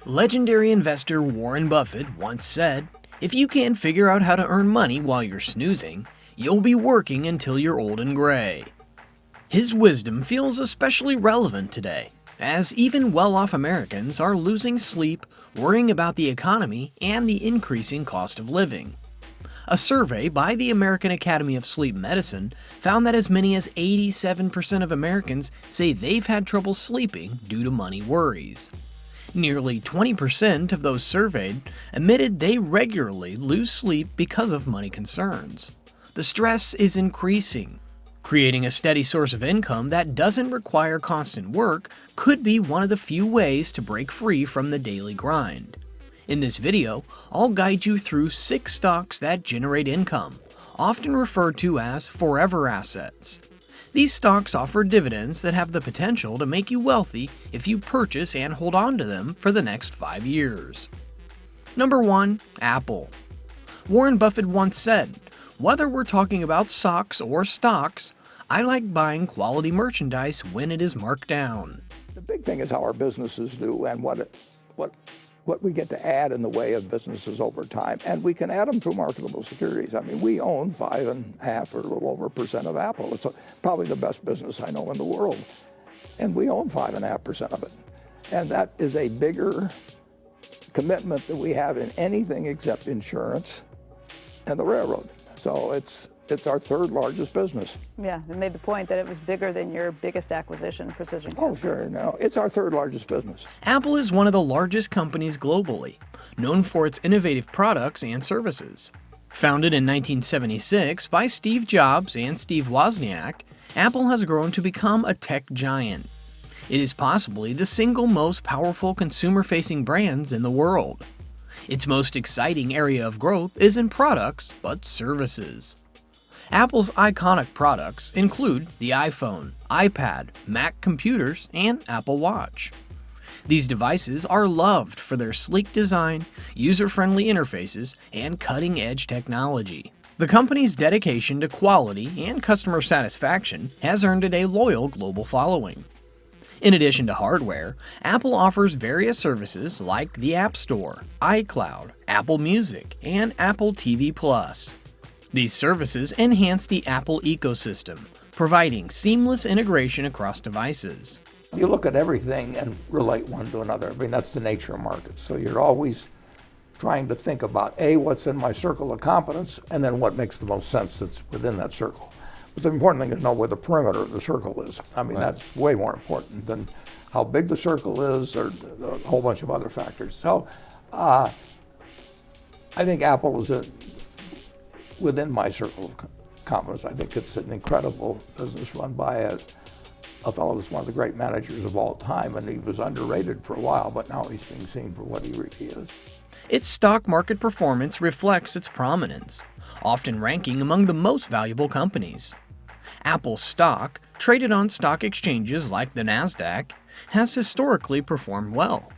Legendary investor Warren Buffett once said, "If you can't figure out how to earn money while you're snoozing, you'll be working until you're old and gray." His wisdom feels especially relevant today, as even well-off Americans are losing sleep worrying about the economy and the increasing cost of living. A survey by the American Academy of Sleep Medicine found that as many as 87% of Americans say they've had trouble sleeping due to money worries. Nearly 20% of those surveyed admitted they regularly lose sleep because of money concerns. The stress is increasing. Creating a steady source of income that doesn't require constant work could be one of the few ways to break free from the daily grind. In this video, I'll guide you through 6 stocks that generate income, often referred to as forever assets. These stocks offer dividends that have the potential to make you wealthy if you purchase and hold on to them for the next 5 years. Number 1. Apple. Warren Buffett once said, "Whether we're talking about socks or stocks, I like buying quality merchandise when it is marked down." The big thing is how our businesses do and what we get to add in the way of businesses over time. And we can add them through marketable securities. I mean, we own 5.5% or a little over of Apple. It's probably the best business I know in the world. And we own 5.5% of it. And that is a bigger commitment that we have in anything except insurance and the railroad. So it's our 3rd largest business. Yeah, it made the point that it was bigger than your biggest acquisition, Precision Oh, Castro. sure. No, it's our 3rd largest business. Apple is one of the largest companies globally, known for its innovative products and services. Founded in 1976 by Steve Jobs and Steve Wozniak, Apple has grown to become a tech giant. It is possibly the single most powerful consumer-facing brands in the world. Its most exciting area of growth isn't products, but services. Apple's iconic products include the iPhone, iPad, Mac computers, and Apple Watch. These devices are loved for their sleek design, user-friendly interfaces, and cutting-edge technology. The company's dedication to quality and customer satisfaction has earned it a loyal global following. In addition to hardware, Apple offers various services like the App Store, iCloud, Apple Music, and Apple TV Plus. These services enhance the Apple ecosystem, providing seamless integration across devices. You look at everything and relate one to another. I mean, that's the nature of markets. So you're always trying to think about, A, what's in my circle of competence, and then what makes the most sense that's within that circle. But the important thing is to know where the perimeter of the circle is. I mean, that's way more important than how big the circle is or a whole bunch of other factors. So I think Apple is within my circle of competence. I think it's an incredible business run by a fellow that's one of the great managers of all time, and he was underrated for a while, but now he's being seen for what he really is. Its stock market performance reflects its prominence, often ranking among the most valuable companies. Apple's stock, traded on stock exchanges like the Nasdaq, has historically performed well.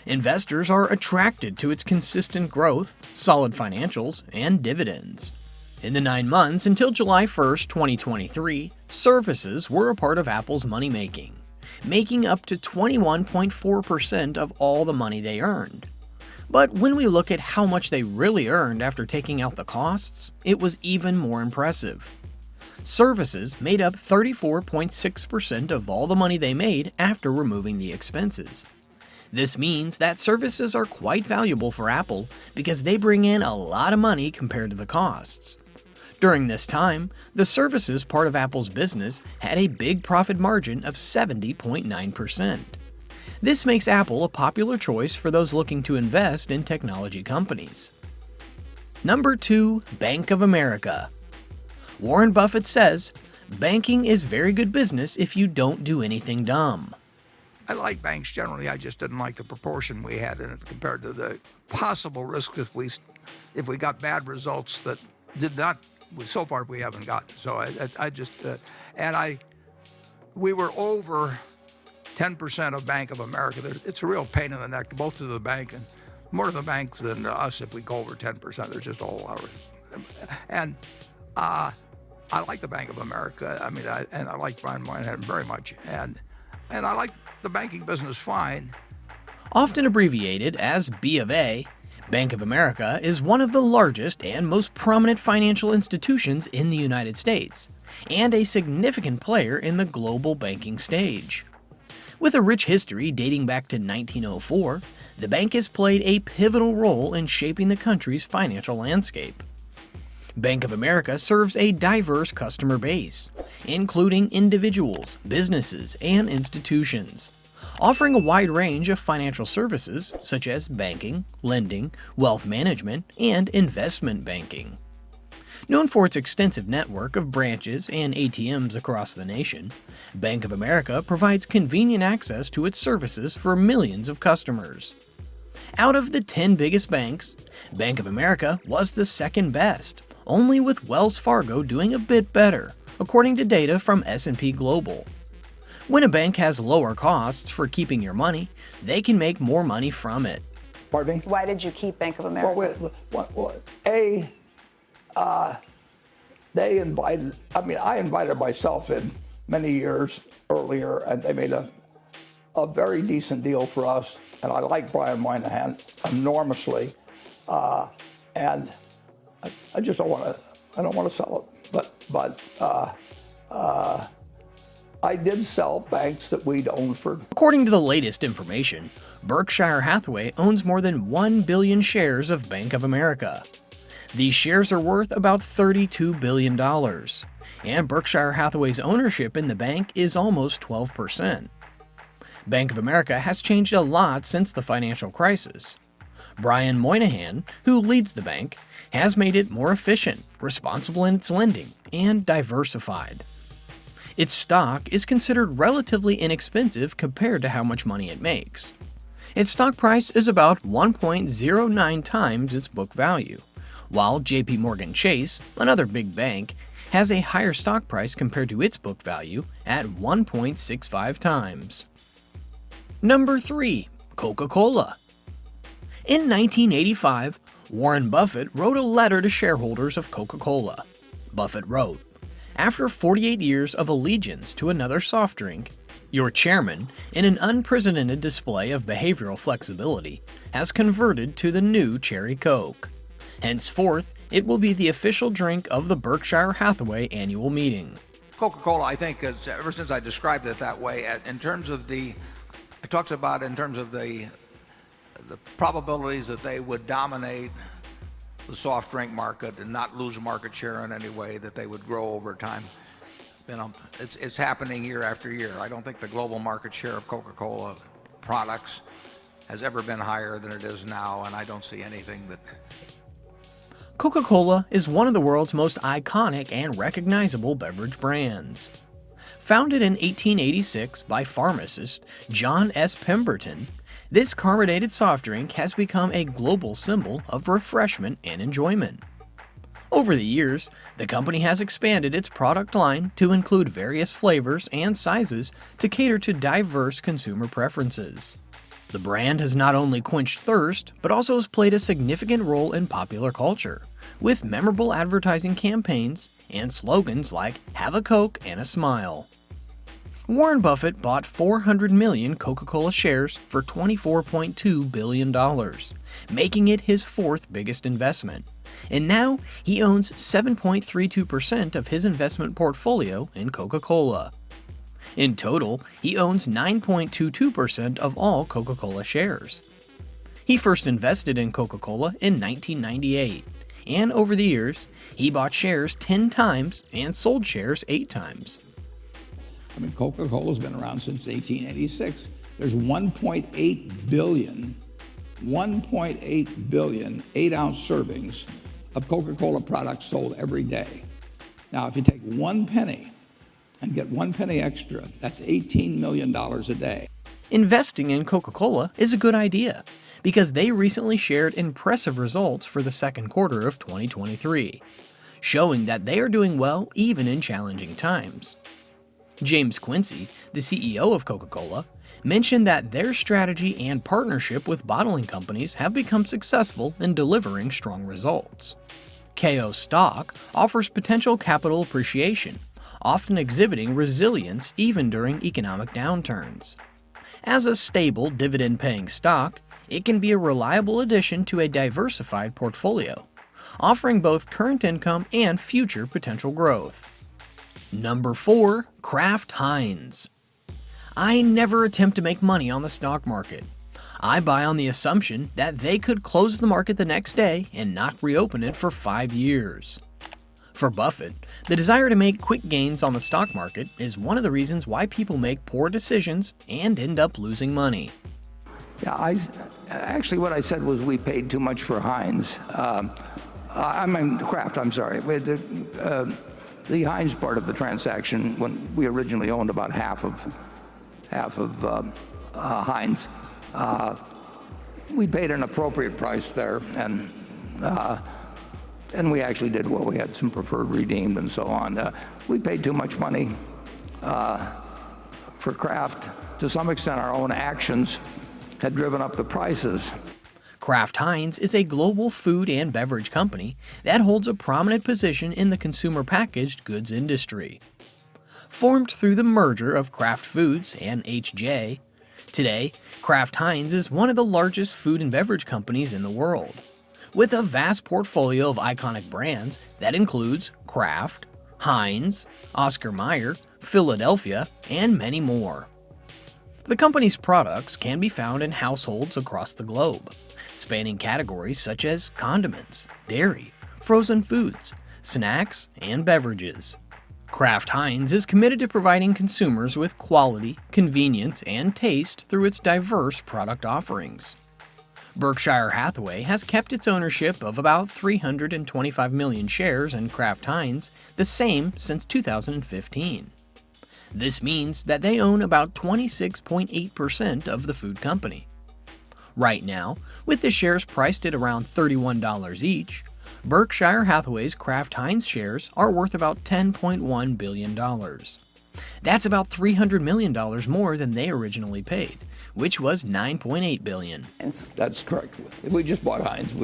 Investors are attracted to its consistent growth, solid financials, and dividends. In the 9 months until July 1st, 2023, services were a part of Apple's money-making, making up to 21.4% of all the money they earned. But when we look at how much they really earned after taking out the costs, it was even more impressive. Services made up 34.6% of all the money they made after removing the expenses. This means that services are quite valuable for Apple because they bring in a lot of money compared to the costs. During this time, the services part of Apple's business had a big profit margin of 70.9%. This makes Apple a popular choice for those looking to invest in technology companies. Number 2. Bank of America. Warren Buffett says, "Banking is very good business if you don't do anything dumb." I like banks generally. I just didn't like the proportion we had in it compared to the possible risk if we got bad results that did not. So far we haven't gotten. So we were over 10% of Bank of America. It's a real pain in the neck, both to the bank and more to the banks than to us if we go over 10%. There's just a whole lot of, and I like the Bank of America. I mean, I like Brian Moynihan very much, and I like the banking business fine. Often abbreviated as B of A, Bank of America is one of the largest and most prominent financial institutions in the United States, and a significant player in the global banking stage. With a rich history dating back to 1904, the bank has played a pivotal role in shaping the country's financial landscape. Bank of America serves a diverse customer base, including individuals, businesses, and institutions, offering a wide range of financial services such as banking, lending, wealth management, and investment banking. Known for its extensive network of branches and ATMs across the nation, Bank of America provides convenient access to its services for millions of customers. Out of the 10 biggest banks, Bank of America was the second best, only with Wells Fargo doing a bit better, according to data from S&P Global. When a bank has lower costs for keeping your money, they can make more money from it. Pardon me? Why did you keep Bank of America? They invited, I invited myself in many years earlier, and they made a very decent deal for us. And I like Brian Moynihan enormously. And I just don't want to sell it. But I did sell banks that we'd owned for. According to the latest information, Berkshire Hathaway owns more than 1 billion shares of Bank of America. These shares are worth about $32 billion, and Berkshire Hathaway's ownership in the bank is almost 12%. Bank of America has changed a lot since the financial crisis. Brian Moynihan, who leads the bank, has made it more efficient, responsible in its lending, and diversified. Its stock is considered relatively inexpensive compared to how much money it makes. Its stock price is about 1.09 times its book value, while JP Morgan Chase, another big bank, has a higher stock price compared to its book value at 1.65 times. Number 3. CocaCola. In 1985, Warren Buffett wrote a letter to shareholders of Coca-Cola. Buffett wrote, "After 48 years of allegiance to another soft drink, your chairman, in an unprecedented display of behavioral flexibility, has converted to the new Cherry Coke. Henceforth, it will be the official drink of the Berkshire Hathaway annual meeting." Coca-Cola, I think, ever since I described it that way, in terms of I talked about in terms of the probabilities that they would dominate the soft drink market and not lose market share in any way, that they would grow over time. It's happening year after year. I don't think the global market share of Coca-Cola products has ever been higher than it is now, and I don't see anything that. Coca-Cola is one of the world's most iconic and recognizable beverage brands. Founded in 1886 by pharmacist John S. Pemberton, this carbonated soft drink has become a global symbol of refreshment and enjoyment. Over the years, the company has expanded its product line to include various flavors and sizes to cater to diverse consumer preferences. The brand has not only quenched thirst, but also has played a significant role in popular culture, with memorable advertising campaigns and slogans like "Have a Coke and a Smile." Warren Buffett bought 400 million Coca-Cola shares for $24.2 billion, making it his fourth biggest investment. And now he owns 7.32% of his investment portfolio in Coca-Cola. In total, he owns 9.22% of all Coca-Cola shares. He first invested in Coca-Cola in 1998, and over the years, he bought shares 10 times and sold shares 8 times. Coca-Cola's been around since 1886. There's 1.8 billion 8-ounce servings of Coca-Cola products sold every day. Now, if you take 1 penny and get 1 penny extra, that's $18 million a day. Investing in Coca-Cola is a good idea because they recently shared impressive results for the second quarter of 2023, showing that they are doing well even in challenging times. James Quincy, the CEO of Coca-Cola, mentioned that their strategy and partnership with bottling companies have become successful in delivering strong results. KO stock offers potential capital appreciation, often exhibiting resilience even during economic downturns. As a stable, dividend-paying stock, it can be a reliable addition to a diversified portfolio, offering both current income and future potential growth. Number 4. Kraft Heinz. I never attempt to make money on the stock market. I buy on the assumption that they could close the market the next day and not reopen it for 5 years. For Buffett, the desire to make quick gains on the stock market is one of the reasons why people make poor decisions and end up losing money. Yeah, actually what I said was we paid too much for Heinz. I mean Kraft, I'm sorry. The Heinz part of the transaction, when we originally owned about half of Heinz, we paid an appropriate price there, and we actually did well. We had some preferred redeemed and so on. We paid too much money for Kraft. To some extent, our own actions had driven up the prices. Kraft Heinz is a global food and beverage company that holds a prominent position in the consumer packaged goods industry. Formed through the merger of Kraft Foods and H.J., today, Kraft Heinz is one of the largest food and beverage companies in the world, with a vast portfolio of iconic brands that includes Kraft, Heinz, Oscar Mayer, Philadelphia, and many more. The company's products can be found in households across the globe, spanning categories such as condiments, dairy, frozen foods, snacks, and beverages. Kraft Heinz is committed to providing consumers with quality, convenience, and taste through its diverse product offerings. Berkshire Hathaway has kept its ownership of about 325 million shares in Kraft Heinz the same since 2015. This means that they own about 26.8% of the food company. Right now, with the shares priced at around $31 each, Berkshire Hathaway's Kraft Heinz shares are worth about $10.1 billion. That's about $300 million more than they originally paid, which was $9.8 billion. That's correct. If we just bought Heinz,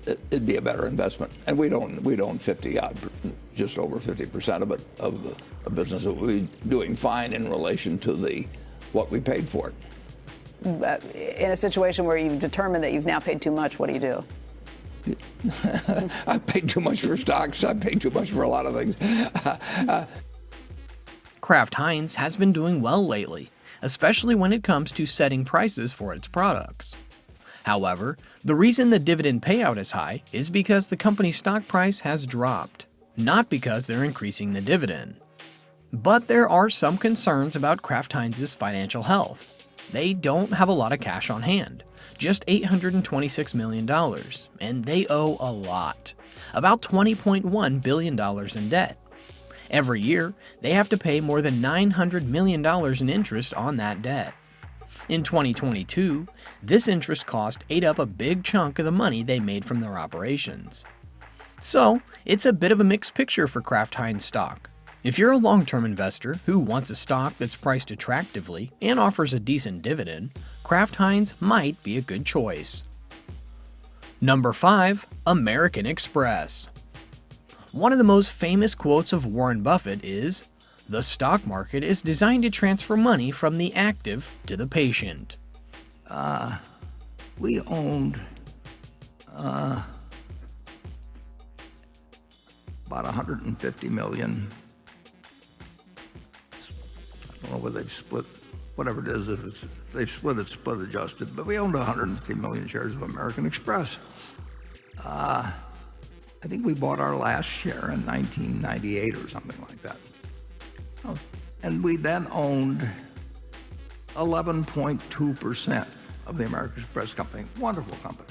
it'd be a better investment. And we'd own 50 odd, just over 50% of it, of a business that would be doing fine in relation to what we paid for it. In a situation where you've determined that you've now paid too much, what do you do? I paid too much for stocks. I paid too much for a lot of things. Kraft Heinz has been doing well lately, especially when it comes to setting prices for its products. However, the reason the dividend payout is high is because the company's stock price has dropped, not because they're increasing the dividend. But there are some concerns about Kraft Heinz's financial health. They don't have a lot of cash on hand, just $826 million, and they owe a lot, about $20.1 billion in debt. Every year, they have to pay more than $900 million in interest on that debt. In 2022, this interest cost ate up a big chunk of the money they made from their operations. So, it's a bit of a mixed picture for Kraft Heinz stock. If you're a long-term investor who wants a stock that's priced attractively and offers a decent dividend, Kraft Heinz might be a good choice. Number 5. American Express. One of the most famous quotes of Warren Buffett is, "The stock market is designed to transfer money from the active to the patient." We owned about 150 million. I don't know whether they've split, whatever it is, if they've split it, split adjusted, but we owned 150 million shares of American Express. I think we bought our last share in 1998 or something like that. And we then owned 11.2% of the American Express company. Wonderful company.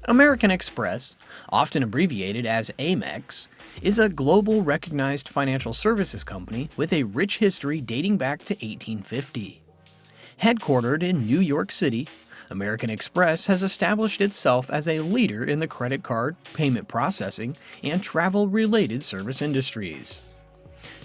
American Express, often abbreviated as Amex, is a global recognized financial services company with a rich history dating back to 1850. Headquartered in New York City, American Express has established itself as a leader in the credit card, payment processing, and travel-related service industries.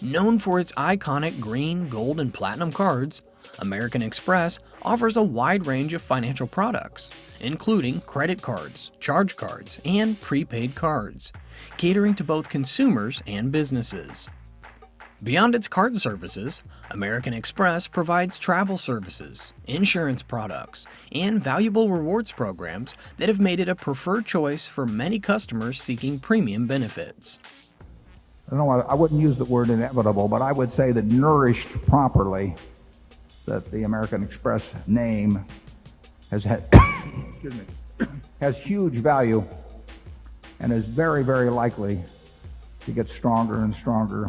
Known for its iconic green, gold, and platinum cards, American Express offers a wide range of financial products, including credit cards, charge cards, and prepaid cards, catering to both consumers and businesses. Beyond its card services, American Express provides travel services, insurance products, and valuable rewards programs that have made it a preferred choice for many customers seeking premium benefits. I wouldn't use the word inevitable, but I would say that nourished properly, that the American Express name has had excuse me, has huge value and is very, very likely to get stronger and stronger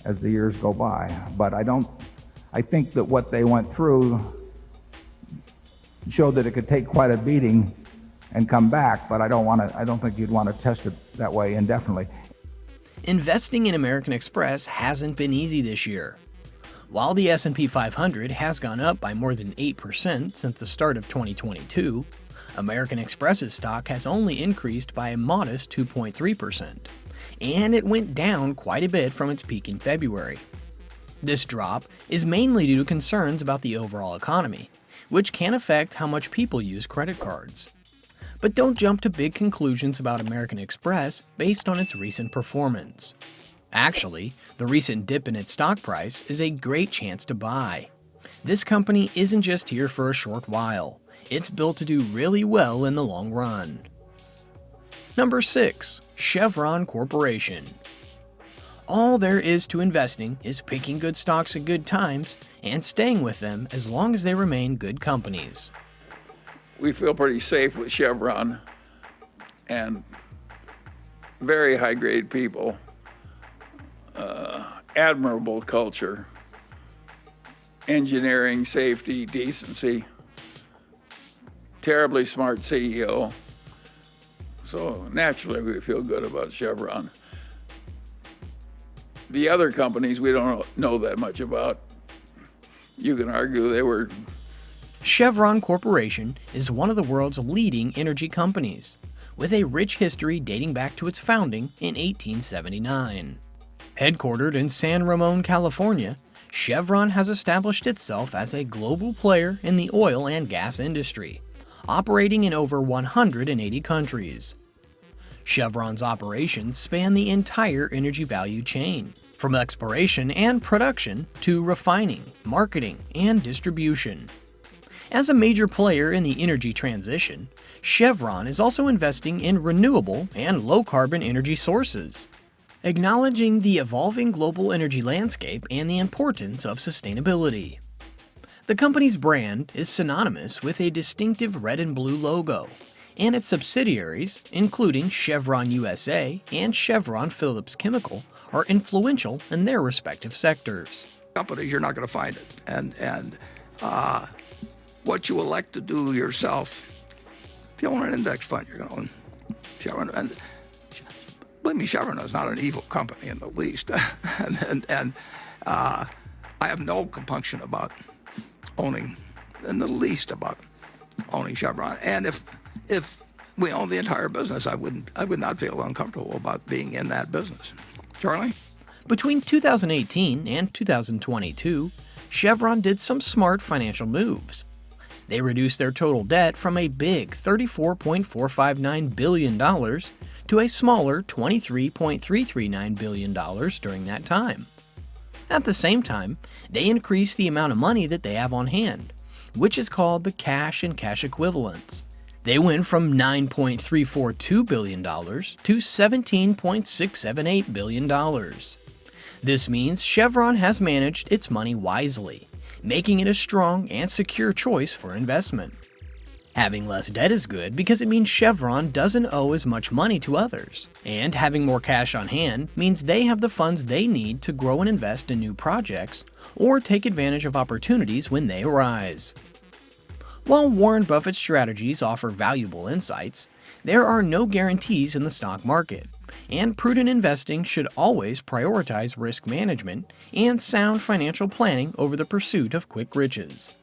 as the years go by. But I think that what they went through showed that it could take quite a beating and come back, but I don't think you'd want to test it that way indefinitely. Investing in American Express hasn't been easy this year. While the S&P 500 has gone up by more than 8% since the start of 2022, American Express's stock has only increased by a modest 2.3%, and it went down quite a bit from its peak in February. This drop is mainly due to concerns about the overall economy, which can affect how much people use credit cards. But don't jump to big conclusions about American Express based on its recent performance. Actually, the recent dip in its stock price is a great chance to buy. This company isn't just here for a short while. It's built to do really well in the long run. Number 6. Chevron Corporation. All there is to investing is picking good stocks at good times and staying with them as long as they remain good companies. We feel pretty safe with Chevron, and very high-grade people, admirable culture, engineering, safety, decency, terribly smart CEO. So naturally we feel good about Chevron. The other companies we don't know that much about. You can argue they were. Chevron Corporation is one of the world's leading energy companies, with a rich history dating back to its founding in 1879. Headquartered in San Ramon, California, Chevron has established itself as a global player in the oil and gas industry, operating in over 180 countries. Chevron's operations span the entire energy value chain, from exploration and production to refining, marketing, and distribution. As a major player in the energy transition, Chevron is also investing in renewable and low-carbon energy sources, acknowledging the evolving global energy landscape and the importance of sustainability. The company's brand is synonymous with a distinctive red and blue logo, and its subsidiaries, including Chevron USA and Chevron Phillips Chemical, are influential in their respective sectors. Companies, you're not going to find it. And what you elect to do yourself, if you own an index fund, you're going to own Chevron. And believe me, Chevron is not an evil company in the least. and I have no compunction about owning, in the least, about owning Chevron. And if we owned the entire business, I would not feel uncomfortable about being in that business. Charlie? Between 2018 and 2022, Chevron did some smart financial moves. They reduced their total debt from a big $34.459 billion to a smaller $23.339 billion during that time. At the same time, they increased the amount of money that they have on hand, which is called the cash and cash equivalents. They went from $9.342 billion to $17.678 billion. This means Chevron has managed its money wisely, making it a strong and secure choice for investment. Having less debt is good because it means Chevron doesn't owe as much money to others, and having more cash on hand means they have the funds they need to grow and invest in new projects or take advantage of opportunities when they arise. While Warren Buffett's strategies offer valuable insights, there are no guarantees in the stock market, and prudent investing should always prioritize risk management and sound financial planning over the pursuit of quick riches.